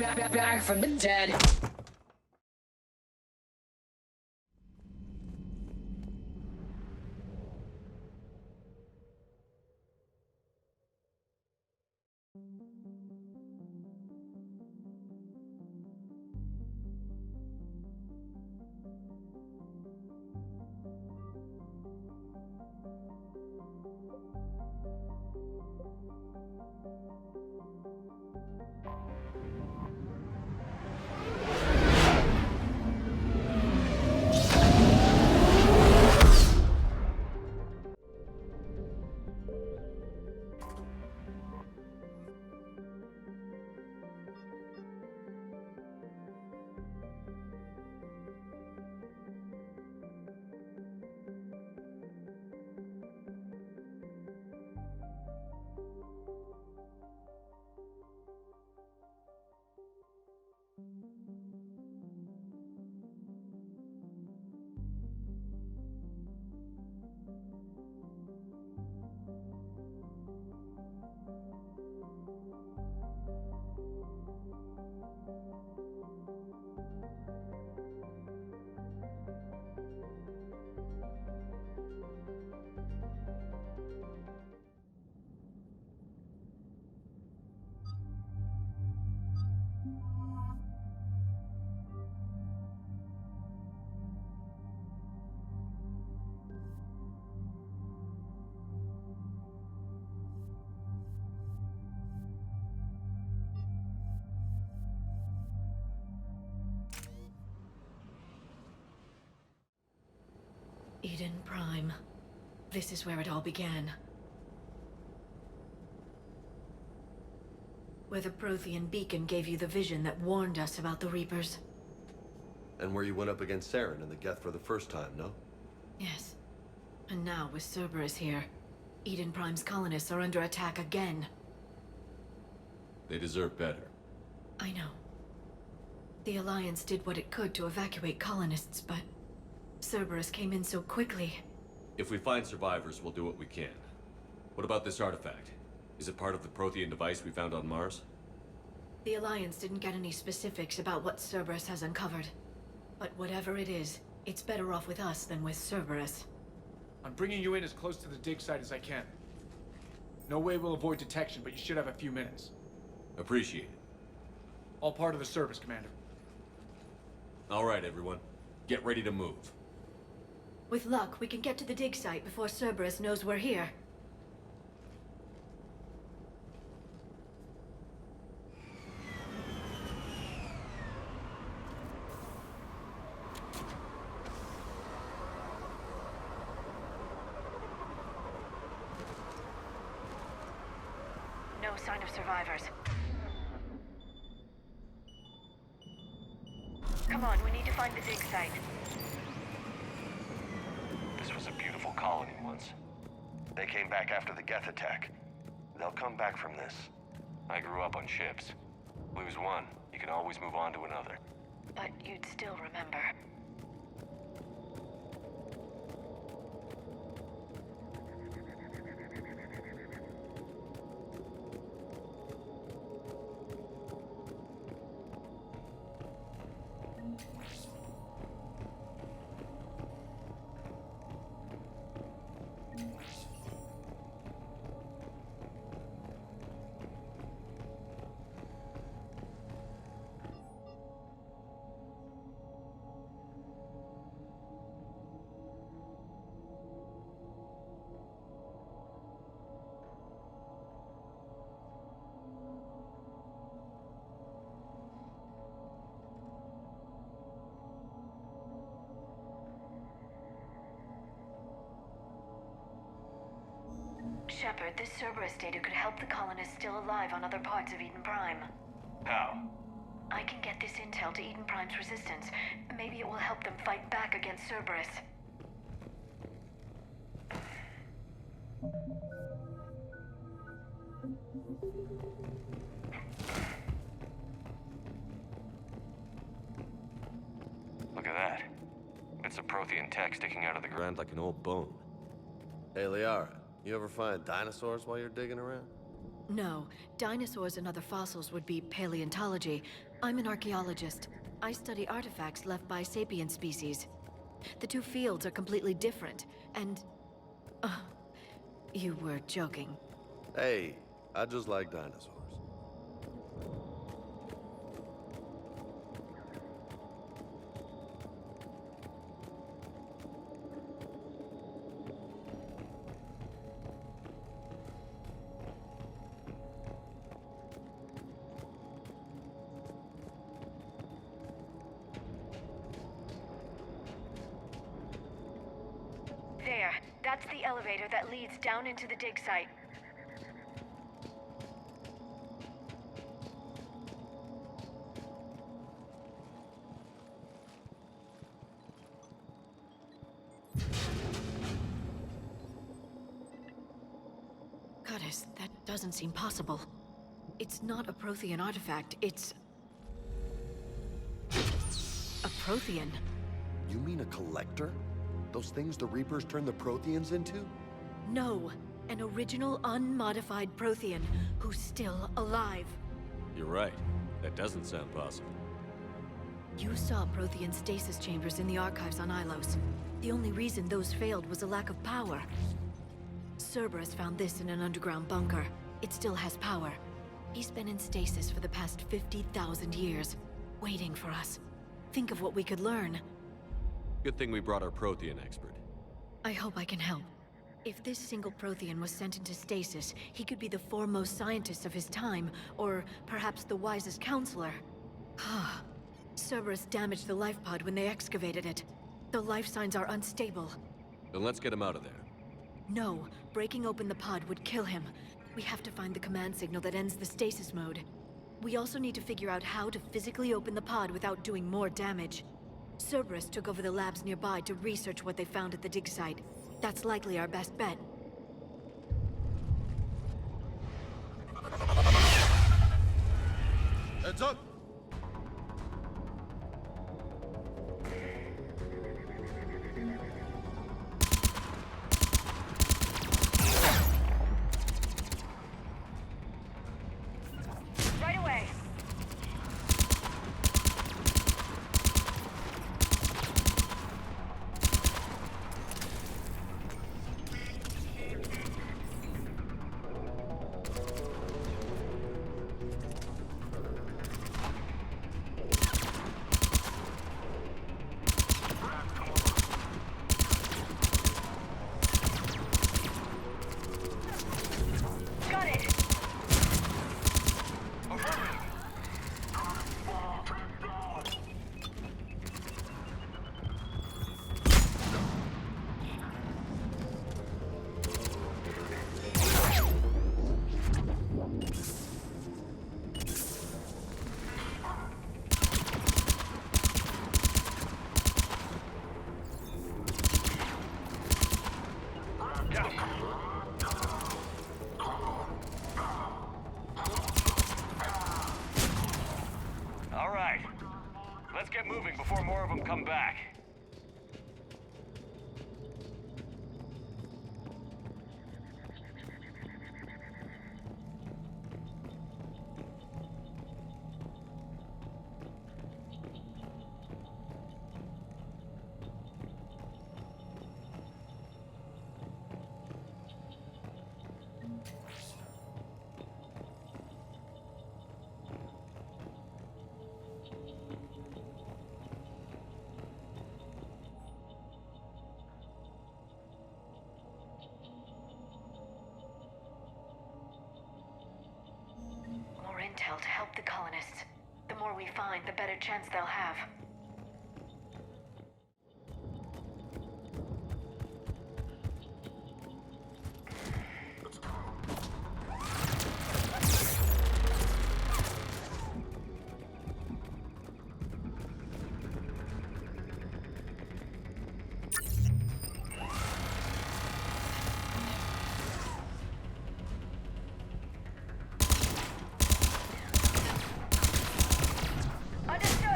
back from the dead. Eden Prime. This is where it all began. Where the Prothean beacon gave you the vision that warned us about the Reapers. And where you went up against Saren and the Geth for the first time, no? Yes. And now, with Cerberus here, Eden Prime's colonists are under attack again. They deserve better. I know. The Alliance did what it could to evacuate colonists, but Cerberus came in so quickly. If we find survivors, we'll do what we can. What about this artifact? Is it part of the Prothean device we found on Mars? The Alliance didn't get any specifics about what Cerberus has uncovered. But whatever it is, it's better off with us than with Cerberus. I'm bringing you in as close to the dig site as I can. No way we'll avoid detection, but you should have a few minutes. Appreciate it. All part of the service, Commander. All right, everyone. Get ready to move. With luck, we can get to the dig site before Cerberus knows we're here. No sign of survivors. Come on, we need to find the dig site. This was a beautiful colony once. They came back after the Geth attack. They'll come back from this. I grew up on ships. Lose one, you can always move on to another. But you'd still remember. Shepard, this Cerberus data could help the colonists still alive on other parts of Eden Prime. How? I can get this intel to Eden Prime's resistance. Maybe it will help them fight back against Cerberus. Look at that. It's a Prothean tech sticking out of the ground. Around like an old bone. Hey, Liara, you ever find dinosaurs while you're digging around? No, dinosaurs and other fossils would be paleontology. I'm an archaeologist. I study artifacts left by sapient species. The two fields are completely different, and... you were joking. Hey, I just like dinosaurs. There. That's the elevator that leads down into the dig site. Goddess, that doesn't seem possible. It's not a Prothean artifact, it's... a Prothean. You mean a collector? Those things the Reapers turn the Protheans into? No, an original unmodified Prothean who's still alive. You're right. That doesn't sound possible. You saw Prothean stasis chambers in the archives on Ilos. The only reason those failed was a lack of power. Cerberus found this in an underground bunker. It still has power. He's been in stasis for the past 50,000 years, waiting for us. Think of what we could learn. Good thing we brought our Prothean expert. I hope I can help. If this single Prothean was sent into stasis, he could be the foremost scientist of his time, or perhaps the wisest counselor. Cerberus damaged the life pod when they excavated it. The life signs are unstable. Then let's get him out of there. No, breaking open the pod would kill him. We have to find the command signal that ends the stasis mode. We also need to figure out how to physically open the pod without doing more damage. Cerberus took over the labs nearby to research what they found at the dig site. That's likely our best bet. Heads up! Right away! Got it! All right. Let's get moving before more of them come back. More intel to help the colonists. The more we find, the better chance they'll have. Understood!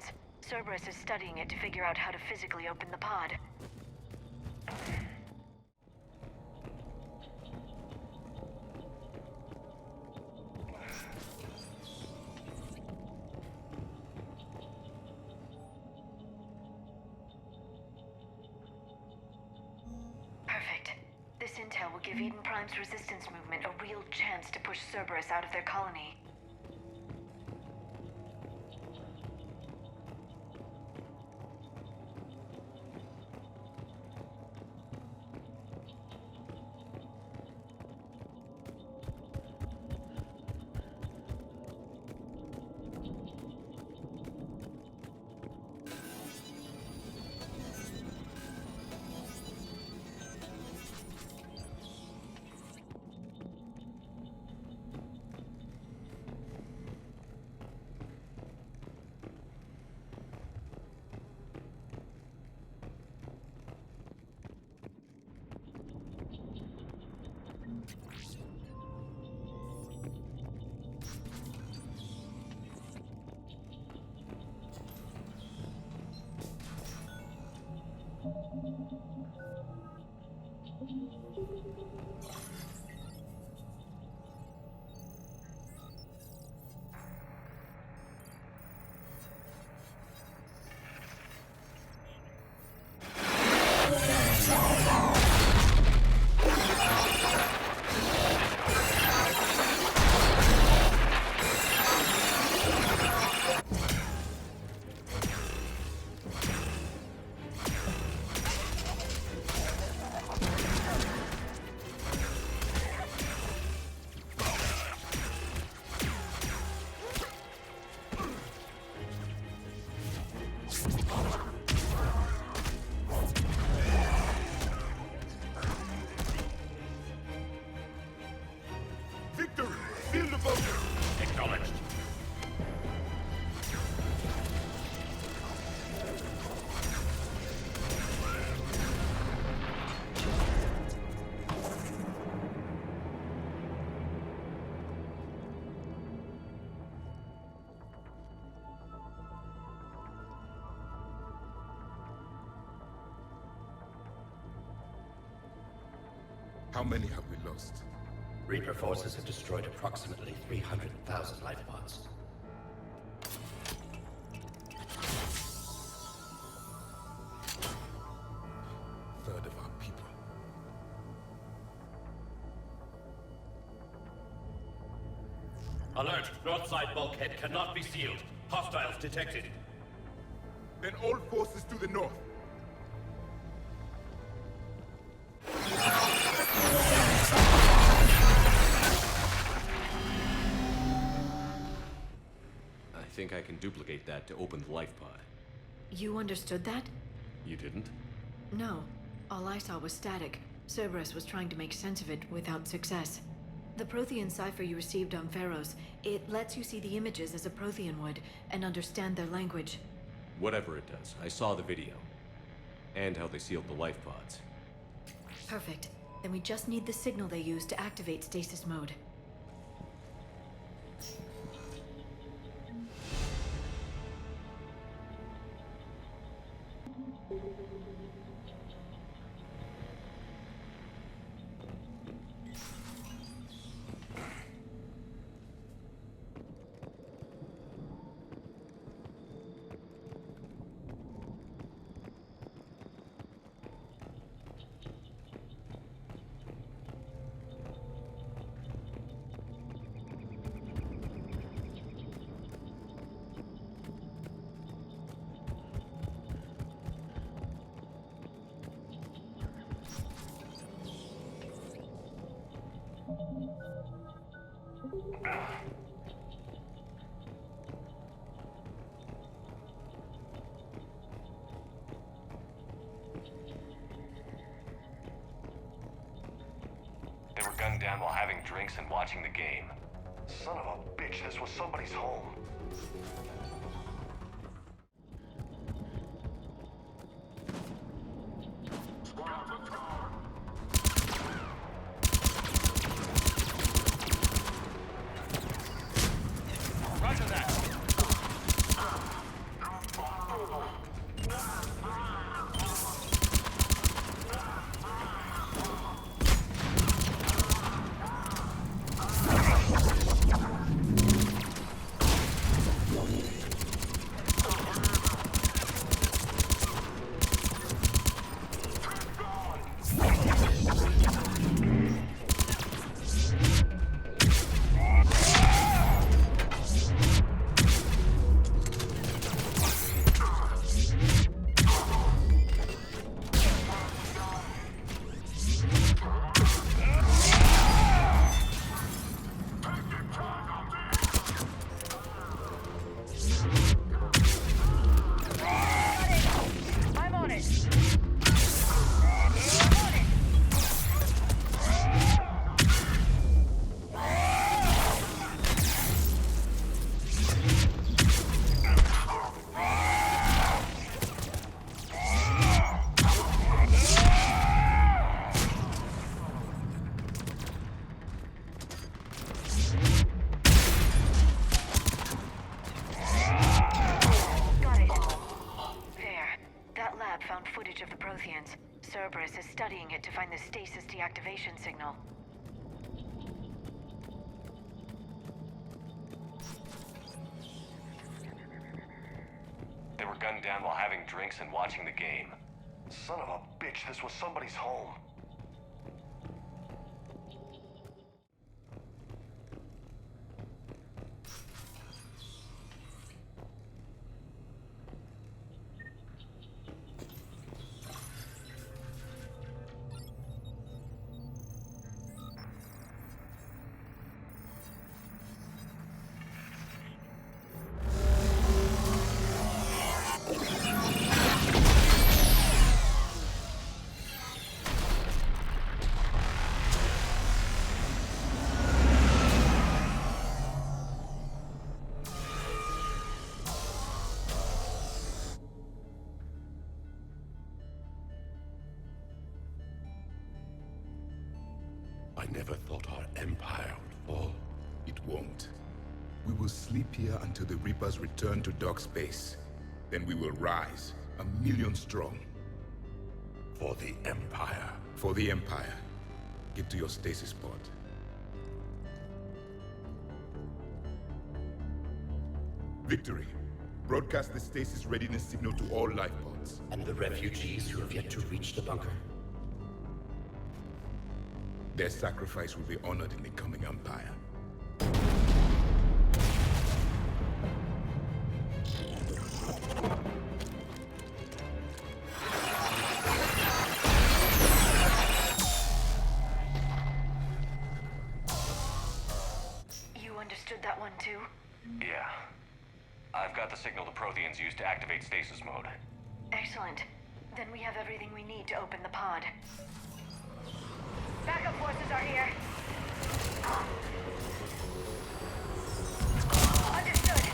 intelligence. Cerberus is studying it to figure out how to physically open the pod. Perfect. This intel will give Eden Prime's resistance movement a real chance to push Cerberus out of their colony. How many have we lost? Reaper forces have destroyed approximately 300,000 life pods. Third of our people. Alert! North side bulkhead cannot be sealed. Hostiles detected. Then all forces to the north. I think I can duplicate that to open the life pod. You understood that? You didn't? No. All I saw was static. Cerberus was trying to make sense of it without success. The Prothean cipher you received on Pharaohs, it lets you see the images as a Prothean would, and understand their language. Whatever it does, I saw the video. And how they sealed the life pods. Perfect. Then we just need the signal they use to activate stasis mode. They were gunned down while having drinks and watching the game. Son of a bitch, this was somebody's home. Roger that. find the stasis deactivation signal. They were gunned down while having drinks and watching the game. Son of a bitch, this was somebody's home. I never thought our empire would fall. It won't. We will sleep here until the Reapers return to dark space. Then we will rise, 1,000,000 strong. For the Empire. For the Empire. Get to your stasis pod. Victory. Broadcast the stasis readiness signal to all life pods. And the refugees who have yet to reach the bunker. Their sacrifice will be honored in the coming Empire. You understood that one too? Yeah. I've got the signal the Protheans use to activate stasis mode. Excellent. Then we have everything we need to open the pod. Backup forces are here. Understood.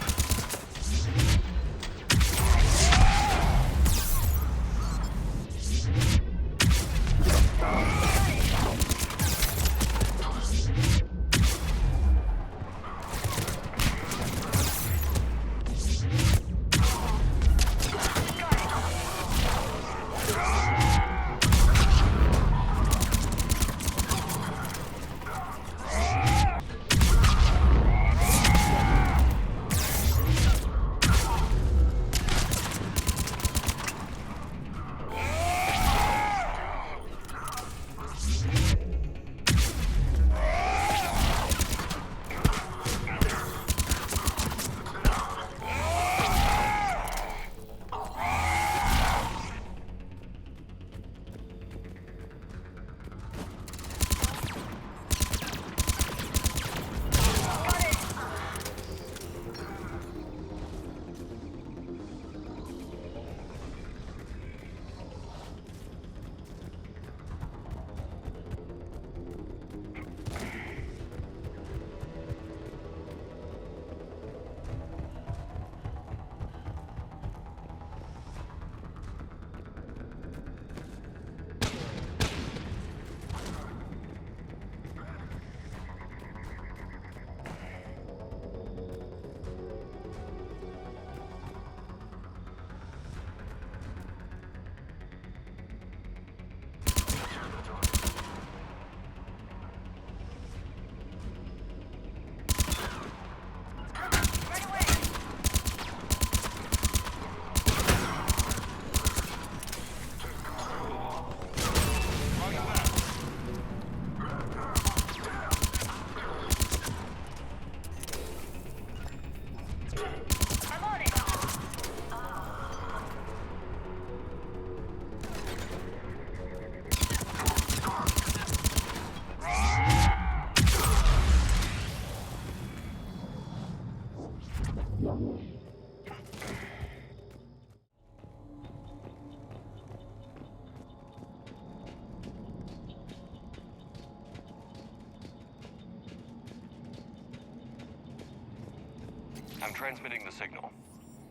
I'm transmitting the signal.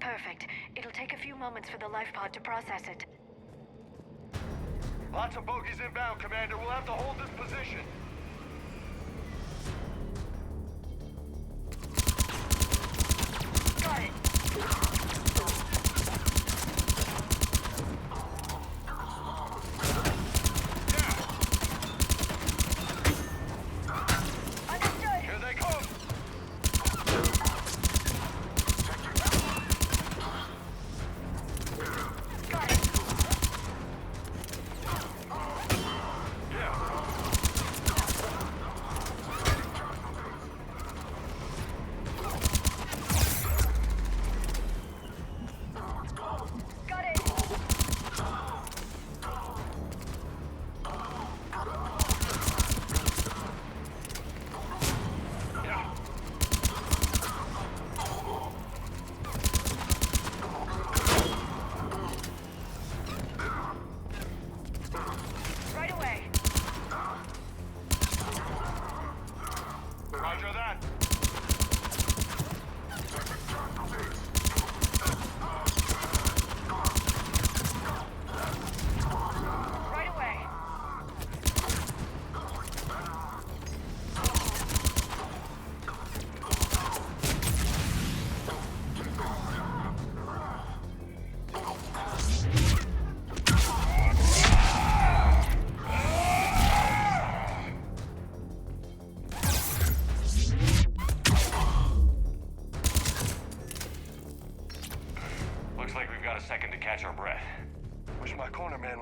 Perfect. It'll take a few moments for the life pod to process it. Lots of bogies inbound, Commander. We'll have to hold this position. Got it. Yeah!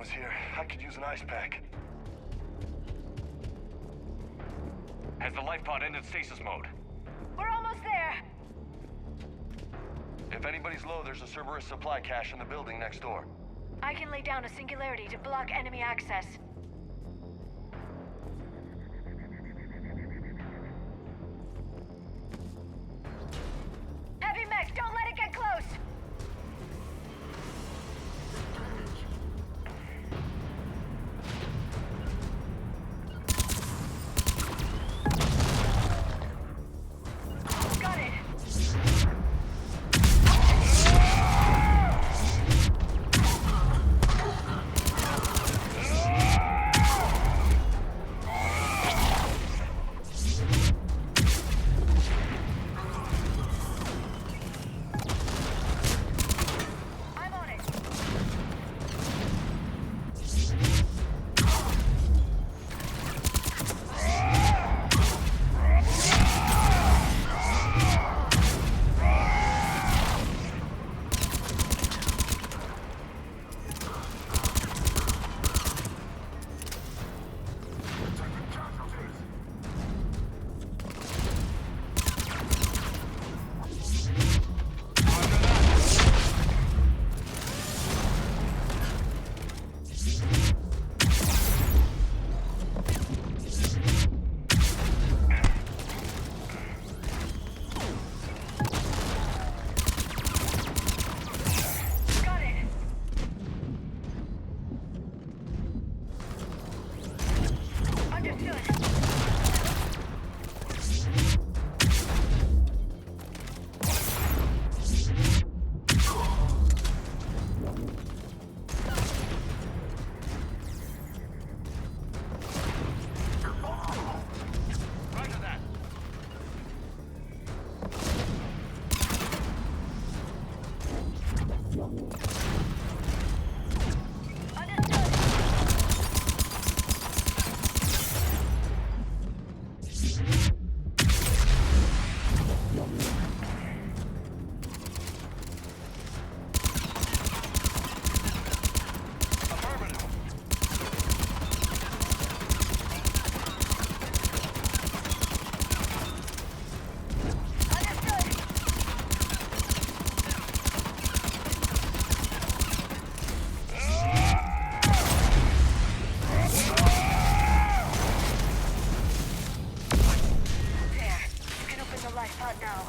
was here. I could use an ice pack. Has the life pod ended stasis mode? We're almost there. If anybody's low, there's a Cerberus supply cache in the building next door. I can lay down a singularity to block enemy access. Heavy mech, don't let it get close! Got it! I'm on it. Got it. Understood. Roger that. Understood. Affirmative. Understood. There. You can open the life pod now.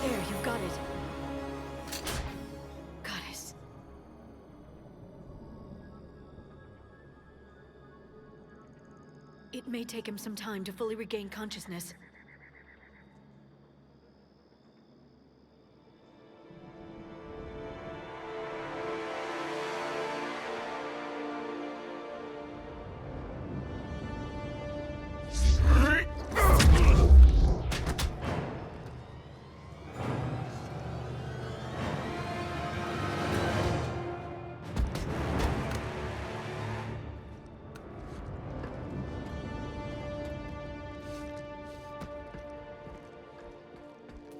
There, you've got it. Goddess. It may take him some time to fully regain consciousness.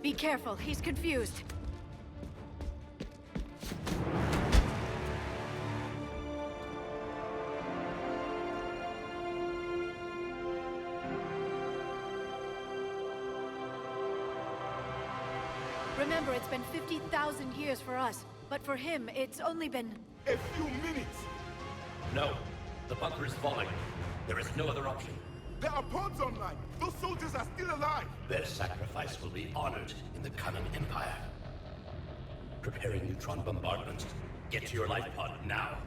Be careful, he's confused. Remember, it's been 50,000 years for us, but for him, it's only been... A few minutes! No. The bunker is falling. There is no other option. There are pods online! Those soldiers are still alive! Their sacrifice will be honored in the coming Empire. Preparing neutron bombardment. Get to your life pod now.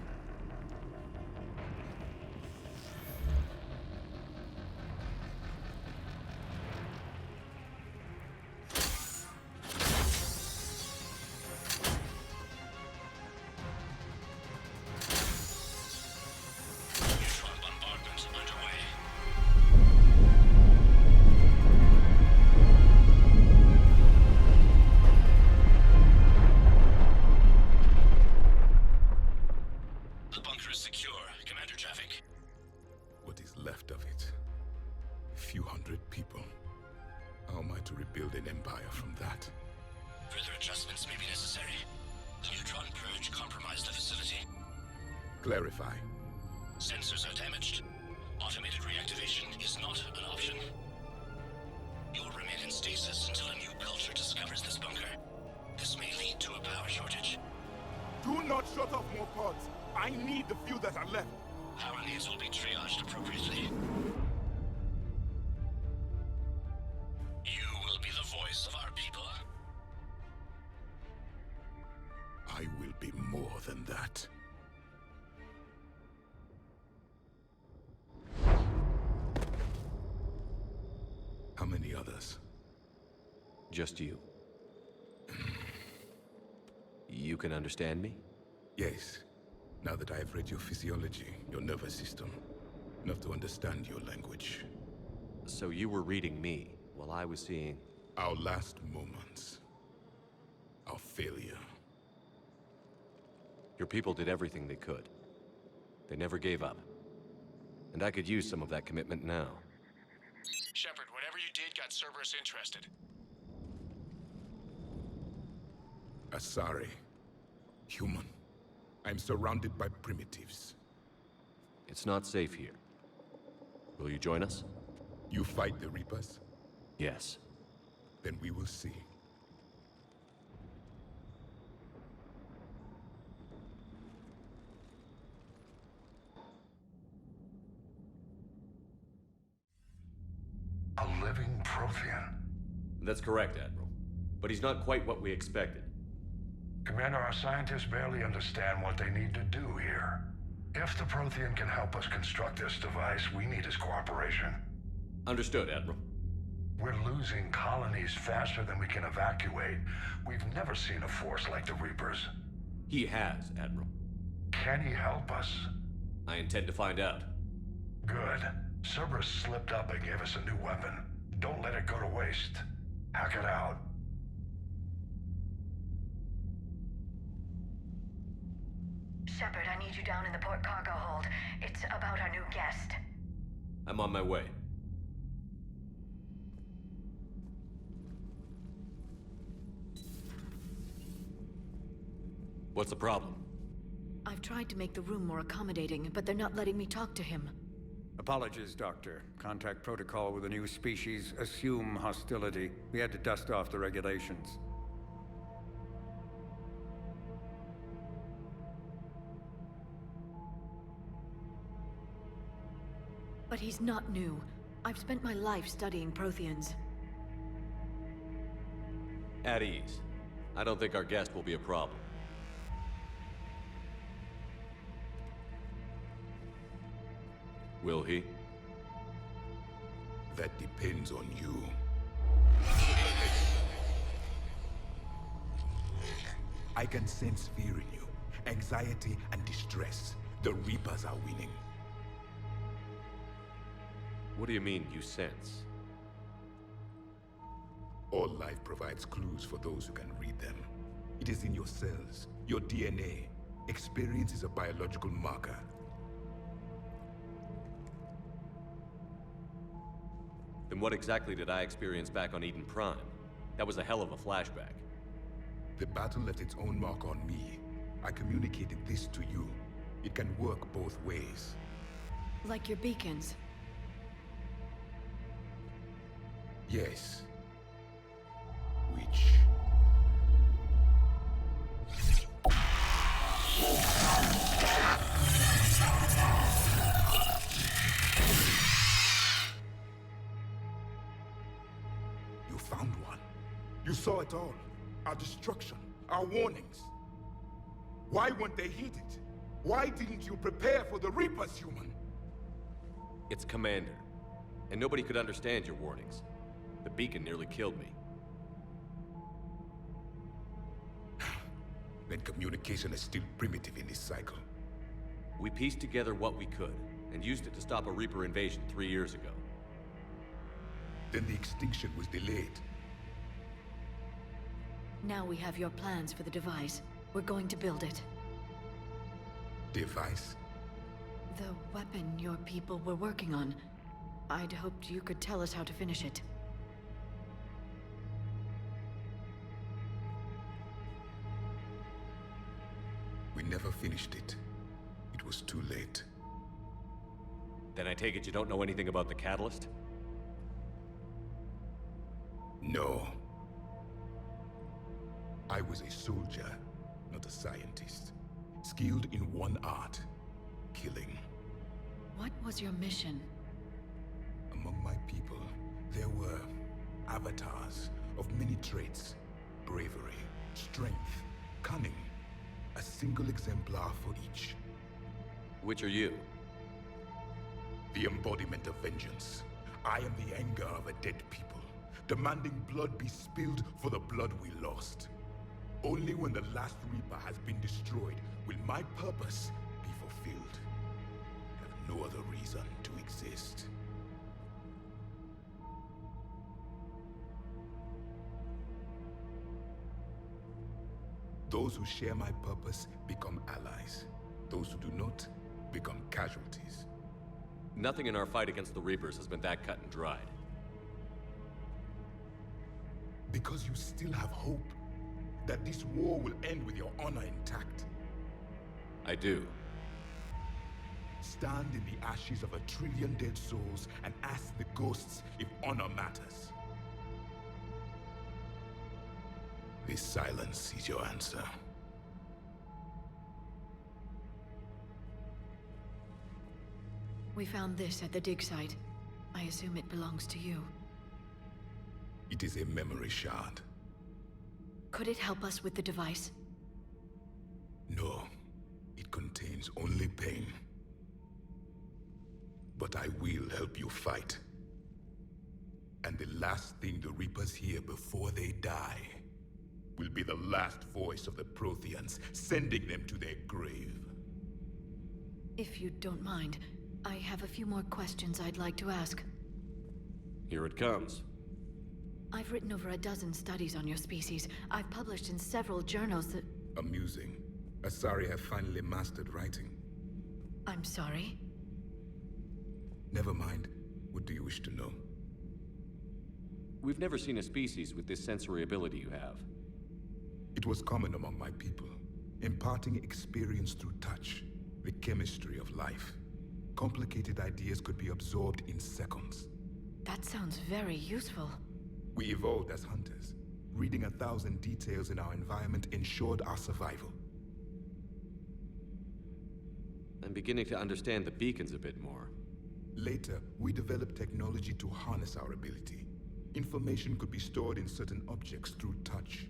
Neutron bombardment underway. few hundred people. How am I to rebuild an empire from that? Further adjustments may be necessary. The neutron purge compromised the facility. Clarify. Sensors are damaged. Automated reactivation is not an option. You'll remain in stasis until a new culture discovers this bunker. This may lead to a power shortage. Do not shut off more pods. I need the few that are left. Power needs will be triaged appropriately. You will be the voice of our people. I will be more than that. How many others? Just you. You can understand me? Yes. Now that I have read your physiology, your nervous system, enough to understand your language. So you were reading me while I was seeing... Our last moments. Our failure. Your people did everything they could. They never gave up. And I could use some of that commitment now. Shepard, whatever you did got Cerberus interested. Asari. Human. I'm surrounded by primitives. It's not safe here. Will you join us? You fight the Reapers? Yes. Then we will see. A living Prothean. That's correct, Admiral. But he's not quite what we expected. Commander, our scientists barely understand what they need to do here. If the Prothean can help us construct this device, we need his cooperation. Understood, Admiral. We're losing colonies faster than we can evacuate. We've never seen a force like the Reapers. He has, Admiral. Can he help us? I intend to find out. Good. Cerberus slipped up and gave us a new weapon. Don't let it go to waste. Hack it out. Shepard, I need you down in the port cargo hold. It's about our new guest. I'm on my way. What's the problem? I've tried to make the room more accommodating, but they're not letting me talk to him. Apologies, Doctor. Contact protocol with a new species. Assume hostility. We had to dust off the regulations. But he's not new. I've spent my life studying Protheans. At ease. I don't think our guest will be a problem. Will he? That depends on you. I can sense fear in you, anxiety and distress. The Reapers are winning. What do you mean, you sense? All life provides clues for those who can read them. It is in your cells, your DNA. Experience is a biological marker. Then what exactly did I experience back on Eden Prime? That was a hell of a flashback. The battle left its own mark on me. I communicated this to you. It can work both ways. Like your beacons. Yes. Which... You found one. You saw it all. Our destruction, our warnings. Why weren't they heeded? Why didn't you prepare for the Reapers, human? It's Commander. And nobody could understand your warnings. The beacon nearly killed me. Then communication is still primitive in this cycle. We pieced together what we could, and used it to stop a Reaper invasion 3 years ago. Then the extinction was delayed. Now we have your plans for the device. We're going to build it. Device? The weapon your people were working on. I'd hoped you could tell us how to finish it. We never finished it. It was too late. Then I take it you don't know anything about the catalyst? No. I was a soldier, not a scientist. Skilled in one art, killing. What was your mission? Among my people, there were avatars of many traits. Bravery, strength, cunning. A single exemplar for each. Which are you? The embodiment of vengeance. I am the anger of a dead people, demanding blood be spilled for the blood we lost. Only when the last Reaper has been destroyed will my purpose be fulfilled. I have no other reason to exist. Those who share my purpose become allies. Those who do not become casualties. Nothing in our fight against the Reapers has been that cut and dried. Because you still have hope that this war will end with your honor intact. I do. Stand in the ashes of 1 trillion dead souls and ask the ghosts if honor matters. This silence is your answer. We found this at the dig site. I assume it belongs to you. It is a memory shard. Could it help us with the device? No, it contains only pain. But I will help you fight. And the last thing the Reapers hear before they die will be the last voice of the Protheans, sending them to their grave. If you don't mind, I have a few more questions I'd like to ask. Here it comes. I've written over a dozen studies on your species. I've published in several journals that... Amusing. Asari have finally mastered writing. I'm sorry? Never mind. What do you wish to know? We've never seen a species with this sensory ability you have. It was common among my people, imparting experience through touch, the chemistry of life. Complicated ideas could be absorbed in seconds. That sounds very useful. We evolved as hunters. Reading 1,000 details in our environment ensured our survival. I'm beginning to understand the beacons a bit more. Later, we developed technology to harness our ability. Information could be stored in certain objects through touch.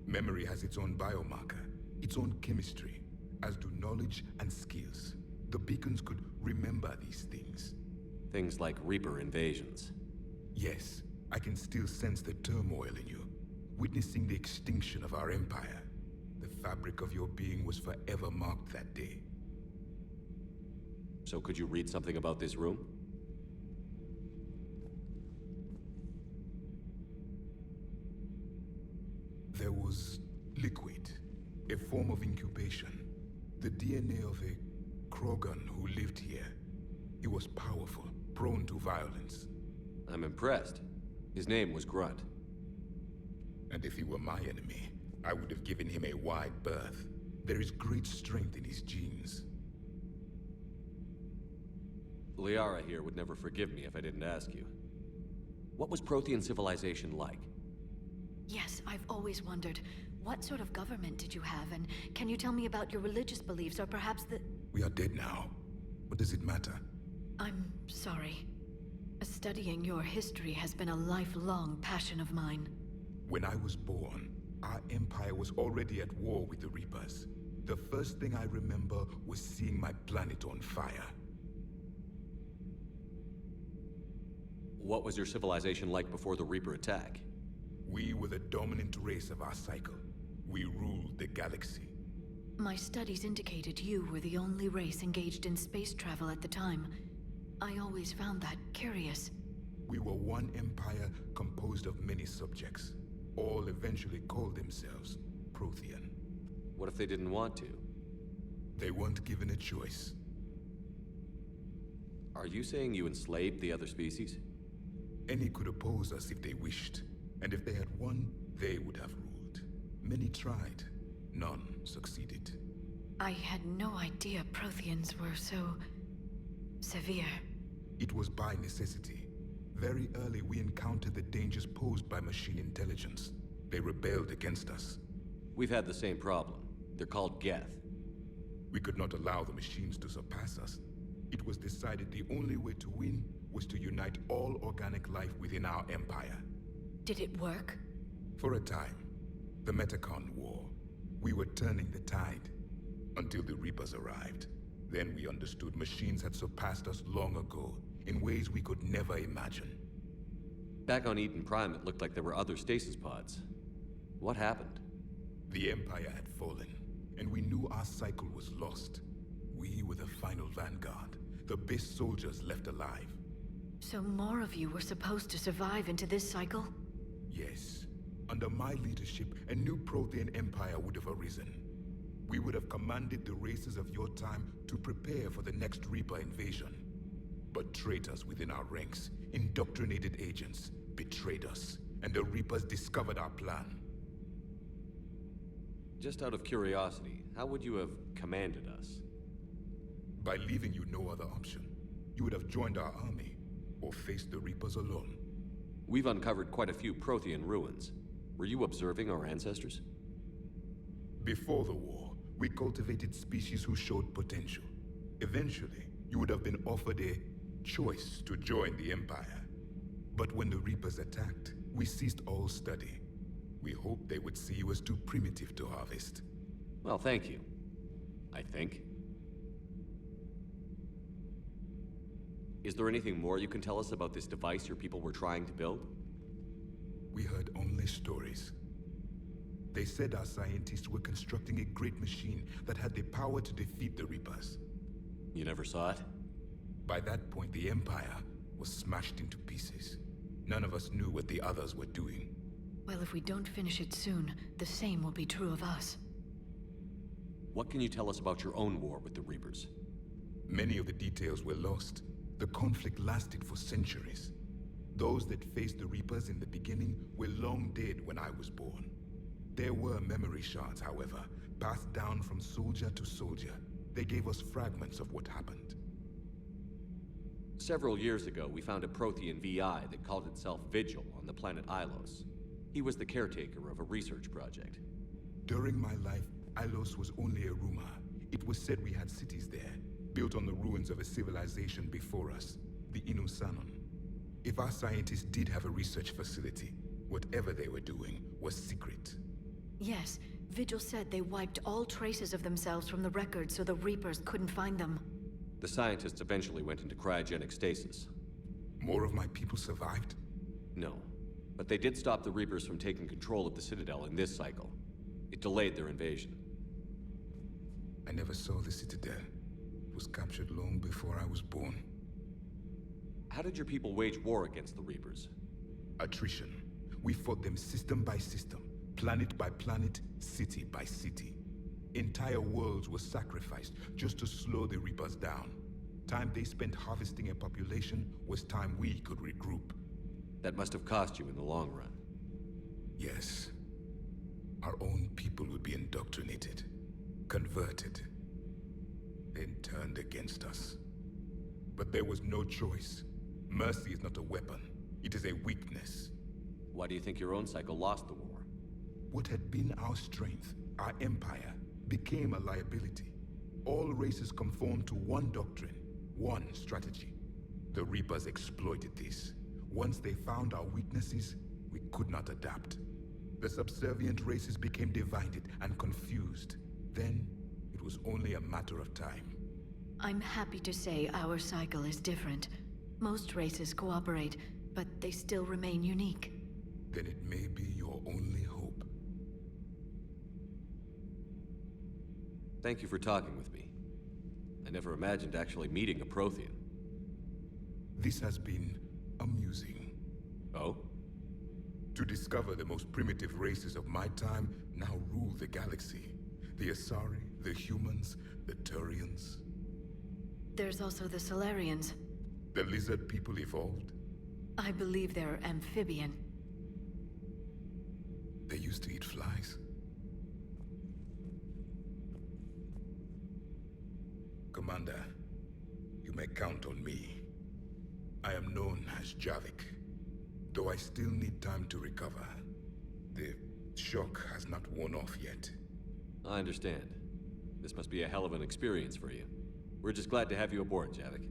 Memory has its own biomarker, its own chemistry, as do knowledge and skills. The beacons could remember these things. Things like Reaper invasions. Yes, I can still sense the turmoil in you, witnessing the extinction of our empire. The fabric of your being was forever marked that day. So could you read something about this room? There was liquid, a form of incubation. The DNA of a Krogan who lived here. He was powerful, prone to violence. I'm impressed. His name was Grunt. And if he were my enemy, I would have given him a wide berth. There is great strength in his genes. Liara here would never forgive me if I didn't ask you. What was Prothean civilization like? Yes, I've always wondered. What sort of government did you have, and can you tell me about your religious beliefs, or perhaps the... We are dead now. What does it matter? I'm sorry. Studying your history has been a lifelong passion of mine. When I was born, our empire was already at war with the Reapers. The first thing I remember was seeing my planet on fire. What was your civilization like before the Reaper attack? We were the dominant race of our cycle. We ruled the galaxy. My studies indicated you were the only race engaged in space travel at the time. I always found that curious. We were one empire composed of many subjects. All eventually called themselves Prothean. What if they didn't want to? They weren't given a choice. Are you saying you enslaved the other species? Any could oppose us if they wished, and if they had won, they would have ruled. Many tried. None succeeded. I had no idea Protheans were so... severe. It was by necessity. Very early we encountered the dangers posed by machine intelligence. They rebelled against us. We've had the same problem. They're called Geth. We could not allow the machines to surpass us. It was decided the only way to win was to unite all organic life within our empire. Did it work? For a time. The Metacon War. We were turning the tide. Until the Reapers arrived. Then we understood machines had surpassed us long ago, in ways we could never imagine. Back on Eden Prime, it looked like there were other stasis pods. What happened? The Empire had fallen, and we knew our cycle was lost. We were the final vanguard, the best soldiers left alive. So more of you were supposed to survive into this cycle? Yes. Under my leadership, a new Prothean empire would have arisen. We would have commanded the races of your time to prepare for the next Reaper invasion. But traitors within our ranks, indoctrinated agents, betrayed us, and the Reapers discovered our plan. Just out of curiosity, how would you have commanded us? By leaving you no other option. You would have joined our army, or faced the Reapers alone. We've uncovered quite a few Prothean ruins. Were you observing our ancestors? Before the war, we cultivated species who showed potential. Eventually, you would have been offered a choice to join the Empire. But when the Reapers attacked, we ceased all study. We hoped they would see you as too primitive to harvest. Well, thank you. I think. Is there anything more you can tell us about this device your people were trying to build? We heard only stories. They said our scientists were constructing a great machine that had the power to defeat the Reapers. You never saw it? By that point, the Empire was smashed into pieces. None of us knew what the others were doing. Well, if we don't finish it soon, the same will be true of us. What can you tell us about your own war with the Reapers? Many of the details were lost. The conflict lasted for centuries. Those that faced the Reapers in the beginning were long dead when I was born. There were memory shards, however, passed down from soldier to soldier. They gave us fragments of what happened. Several years ago, we found a Prothean VI that called itself Vigil on the planet Ilos. He was the caretaker of a research project. During my life, Ilos was only a rumor. It was said we had cities there, built on the ruins of a civilization before us, the Inusanon. If our scientists did have a research facility, whatever they were doing was secret. Yes, Vigil said they wiped all traces of themselves from the records so the Reapers couldn't find them. The scientists eventually went into cryogenic stasis. More of my people survived? No, but they did stop the Reapers from taking control of the Citadel in this cycle. It delayed their invasion. I never saw the Citadel. It was captured long before I was born. How did your people wage war against the Reapers? Attrition. We fought them system by system, planet by planet, city by city. Entire worlds were sacrificed just to slow the Reapers down. Time they spent harvesting a population was time we could regroup. That must have cost you in the long run. Yes. Our own people would be indoctrinated, converted, then turned against us. But there was no choice. Mercy is not a weapon. It is a weakness. Why do you think your own cycle lost the war? What had been our strength, our empire, became a liability. All races conformed to one doctrine, one strategy. The Reapers exploited this. Once they found our weaknesses, we could not adapt. The subservient races became divided and confused. Then, it was only a matter of time. I'm happy to say our cycle is different. Most races cooperate, but they still remain unique. Then it may be your only hope. Thank you for talking with me. I never imagined actually meeting a Prothean. This has been amusing. Oh? To discover the most primitive races of my time now rule the galaxy. The Asari, the humans, the Turians. There's also the Solarians. The lizard people evolved? I believe they're amphibian. They used to eat flies? Commander, you may count on me. I am known as Javik, though I still need time to recover. The shock has not worn off yet. I understand. This must be a hell of an experience for you. We're just glad to have you aboard, Javik.